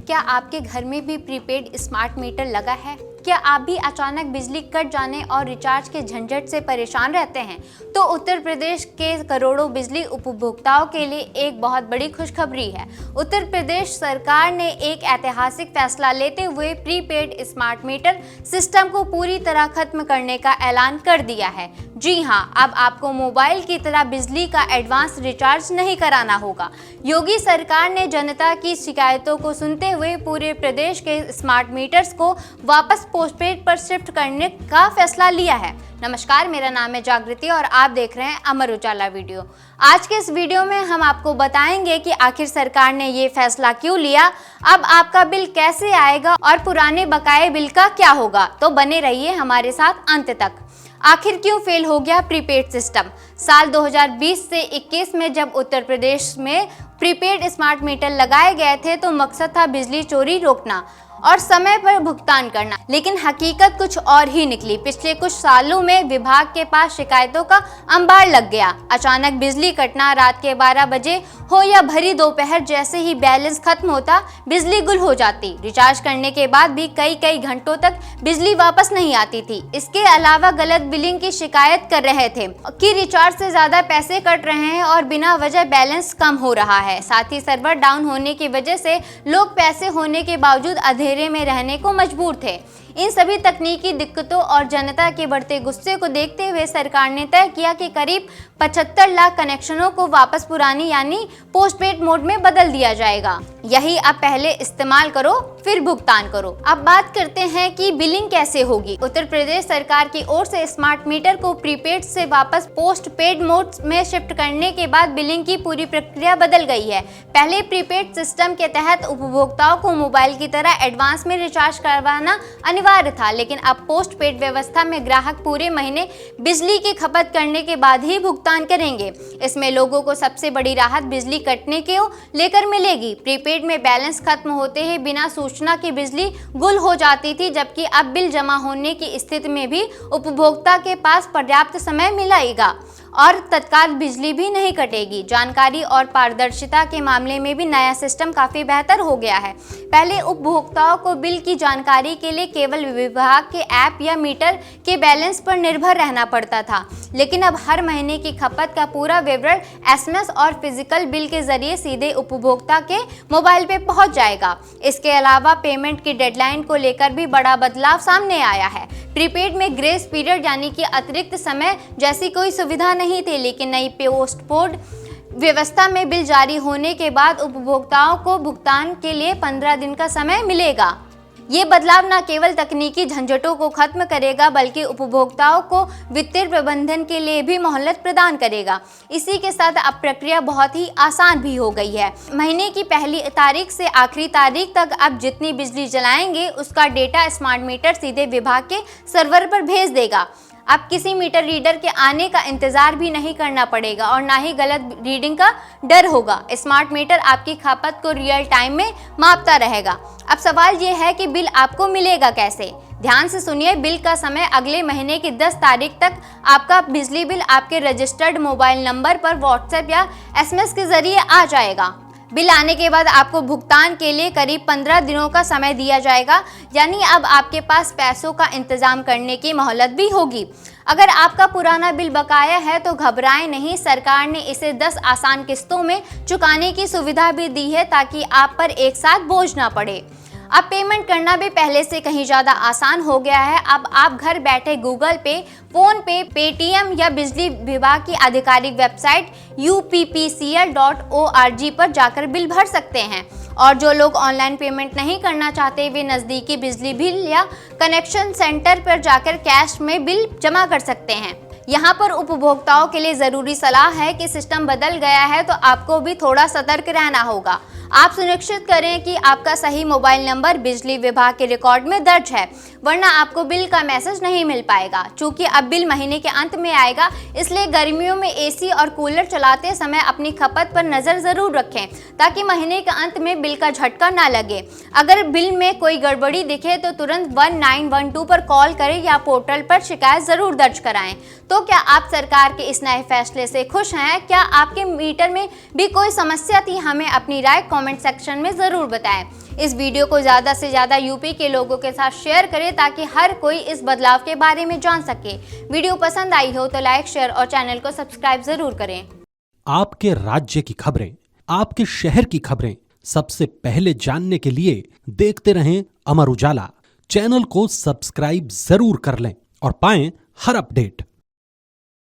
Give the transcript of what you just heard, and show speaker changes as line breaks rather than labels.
क्या आपके घर में भी प्रीपेड स्मार्ट मीटर लगा है? क्या आप भी अचानक बिजली कट जाने और रिचार्ज के झंझट से परेशान रहते हैं? तो उत्तर प्रदेश के करोड़ों बिजली उपभोक्ताओं के लिए एक बहुत बड़ी खुशखबरी है। उत्तर प्रदेश सरकार ने एक ऐतिहासिक फैसला लेते हुए प्रीपेड स्मार्ट मीटर सिस्टम को पूरी तरह खत्म करने का ऐलान कर दिया है। जी हां, अब आपको मोबाइल की तरह बिजली का एडवांस रिचार्ज नहीं कराना होगा। योगी सरकार ने जनता की शिकायतों को सुनते हुए पूरे प्रदेश के स्मार्ट मीटर्स को वापस पोस्टपेड पर शिफ्ट करने का फैसला लिया है। नमस्कार, मेरा नाम है जागृति और आप देख रहे हैं अमर उजाला वीडियो। आज के इस वीडियो में हम आपको बताएंगे कि आखिर सरकार ने ये फैसला क्यों लिया, अब आपका बिल कैसे आएगा और पुराने बकाये बिल का क्या होगा। तो बने रहिए हमारे साथ अंत तक। आखिर क्यों फेल हो गया प्रीपेड सिस्टम? साल 2020 से 21 में जब उत्तर प्रदेश में प्रीपेड स्मार्ट मीटर लगाए गए थे तो मकसद था बिजली चोरी रोकना और समय पर भुगतान करना, लेकिन हकीकत कुछ और ही निकली। पिछले कुछ सालों में विभाग के पास शिकायतों का अंबार लग गया। अचानक बिजली कटना, रात के 12 बजे हो या भरी दोपहर, जैसे ही बैलेंस खत्म होता बिजली गुल हो जाती। रिचार्ज करने के बाद भी कई घंटों तक बिजली वापस नहीं आती थी। इसके अलावा गलत बिलिंग की शिकायत कर रहे थे कि रिचार्ज से ज्यादा पैसे कट रहे हैं और बिना वजह बैलेंस कम हो रहा है। साथ ही सर्वर डाउन होने की वजह से लोग पैसे होने के बावजूद अंधेरे में रहने को मजबूर थे। इन सभी तकनीकी दिक्कतों और जनता के बढ़ते गुस्से को देखते हुए सरकार ने तय किया कि करीब 75 लाख कनेक्शनों को वापस पुरानी यानी पोस्टपेड मोड में बदल दिया जाएगा। यही अब पहले इस्तेमाल करो फिर भुगतान करो। अब बात करते हैं कि बिलिंग कैसे होगी। उत्तर प्रदेश सरकार की ओर से स्मार्ट मीटर को प्रीपेड से वापस पोस्टपेड मोड में शिफ्ट करने के बाद बिलिंग की पूरी प्रक्रिया बदल गई है। पहले प्रीपेड सिस्टम के तहत उपभोक्ताओं को मोबाइल की तरह एडवांस में रिचार्ज करवाना अनिवार्य था, लेकिन अब पोस्टपेड व्यवस्था में ग्राहक पूरे महीने बिजली की खपत करने के बाद ही भुगतान करेंगे। इसमें लोगों को सबसे बड़ी राहत बिजली कटने के लेकर मिलेगी। प्रीपेड में बैलेंस खत्म होते ही बिना सूचना की बिजली गुल हो जाती थी, जबकि अब बिल जमा होने की स्थिति में भी उपभोक्ता के पास पर्याप्त समय मिलेगा और तत्काल बिजली भी नहीं कटेगी। जानकारी और पारदर्शिता के मामले में भी नया सिस्टम काफी बेहतर हो गया है। पहले उपभोक्ताओं को बिल की जानकारी के लिए केवल विभाग के ऐप या मीटर के बैलेंस पर निर्भर रहना पड़ता था, लेकिन अब हर महीने की खपत का पूरा विवरण एसएमएस और फिजिकल बिल के जरिए सीधे उपभोक्ता के मोबाइल पे पहुंच जाएगा। इसके अलावा पेमेंट की डेडलाइन को लेकर भी बड़ा बदलाव सामने आया है। प्रीपेड में ग्रेस पीरियड यानी कि अतिरिक्त समय जैसी कोई सुविधा नहीं थी, लेकिन नई पोस्टपेड व्यवस्था में बिल जारी होने के बाद उपभोक्ताओं को भुगतान के लिए 15 दिन का समय मिलेगा। ये बदलाव न केवल तकनीकी झंझटों को खत्म करेगा बल्कि उपभोक्ताओं को वित्तीय प्रबंधन के लिए भी मोहलत प्रदान करेगा। इसी के साथ अब प्रक्रिया बहुत ही आसान भी हो गई है। महीने की पहली तारीख से आखिरी तारीख तक अब जितनी बिजली जलाएंगे उसका डेटा स्मार्ट मीटर सीधे विभाग के सर्वर पर भेज देगा। अब किसी मीटर रीडर के आने का इंतजार भी नहीं करना पड़ेगा और ना ही गलत रीडिंग का डर होगा। स्मार्ट मीटर आपकी खपत को रियल टाइम में मापता रहेगा। अब सवाल ये है कि बिल आपको मिलेगा कैसे? ध्यान से सुनिए, बिल का समय अगले महीने की 10 तारीख तक आपका बिजली बिल आपके रजिस्टर्ड मोबाइल नंबर पर व्हाट्सएप या एसएमएस के जरिए आ जाएगा। बिल आने के बाद आपको भुगतान के लिए करीब 15 दिनों का समय दिया जाएगा, यानी अब आपके पास पैसों का इंतजाम करने की मोहलत भी होगी। अगर आपका पुराना बिल बकाया है तो घबराएं नहीं, सरकार ने इसे 10 आसान किस्तों में चुकाने की सुविधा भी दी है ताकि आप पर एक साथ बोझ ना पड़े। अब पेमेंट करना भी पहले से कहीं ज़्यादा आसान हो गया है। अब आप घर बैठे गूगल पे, फोन पे, पेटीएम या बिजली विभाग की आधिकारिक वेबसाइट uppcl.org पर जाकर बिल भर सकते हैं। और जो लोग ऑनलाइन पेमेंट नहीं करना चाहते वे नज़दीकी बिजली बिल या कनेक्शन सेंटर पर जाकर कैश में बिल जमा कर सकते हैं। यहाँ पर उपभोक्ताओं के लिए ज़रूरी सलाह है कि सिस्टम बदल गया है तो आपको भी थोड़ा सतर्क रहना होगा। आप सुनिश्चित करें कि आपका सही मोबाइल नंबर बिजली विभाग के रिकॉर्ड में दर्ज है, वरना आपको बिल का मैसेज नहीं मिल पाएगा। चूंकि अब बिल महीने के अंत में आएगा, इसलिए गर्मियों में एसी और कूलर चलाते समय अपनी खपत पर नज़र ज़रूर रखें ताकि महीने के अंत में बिल का झटका ना लगे। अगर बिल में कोई गड़बड़ी दिखे तो तुरंत 1912 पर कॉल करें या पोर्टल पर शिकायत ज़रूर दर्ज कराएं। तो क्या आप सरकार के इस नए फैसले से खुश हैं? क्या आपके मीटर में भी कोई समस्या थी? हमें अपनी राय कमेंट सेक्शन में ज़रूर बताएं। इस वीडियो को ज़्यादा से ज़्यादा यूपी के लोगों के साथ शेयर करें ताकि हर कोई इस बदलाव के बारे में जान सके। वीडियो पसंद आई हो तो लाइक, शेयर और चैनल को सब्सक्राइब जरूर करें।
आपके राज्य की खबरें, आपके शहर की खबरें सबसे पहले जानने के लिए देखते रहें अमर उजाला। चैनल को सब्सक्राइब जरूर कर लें और पाएं हर अपडेट।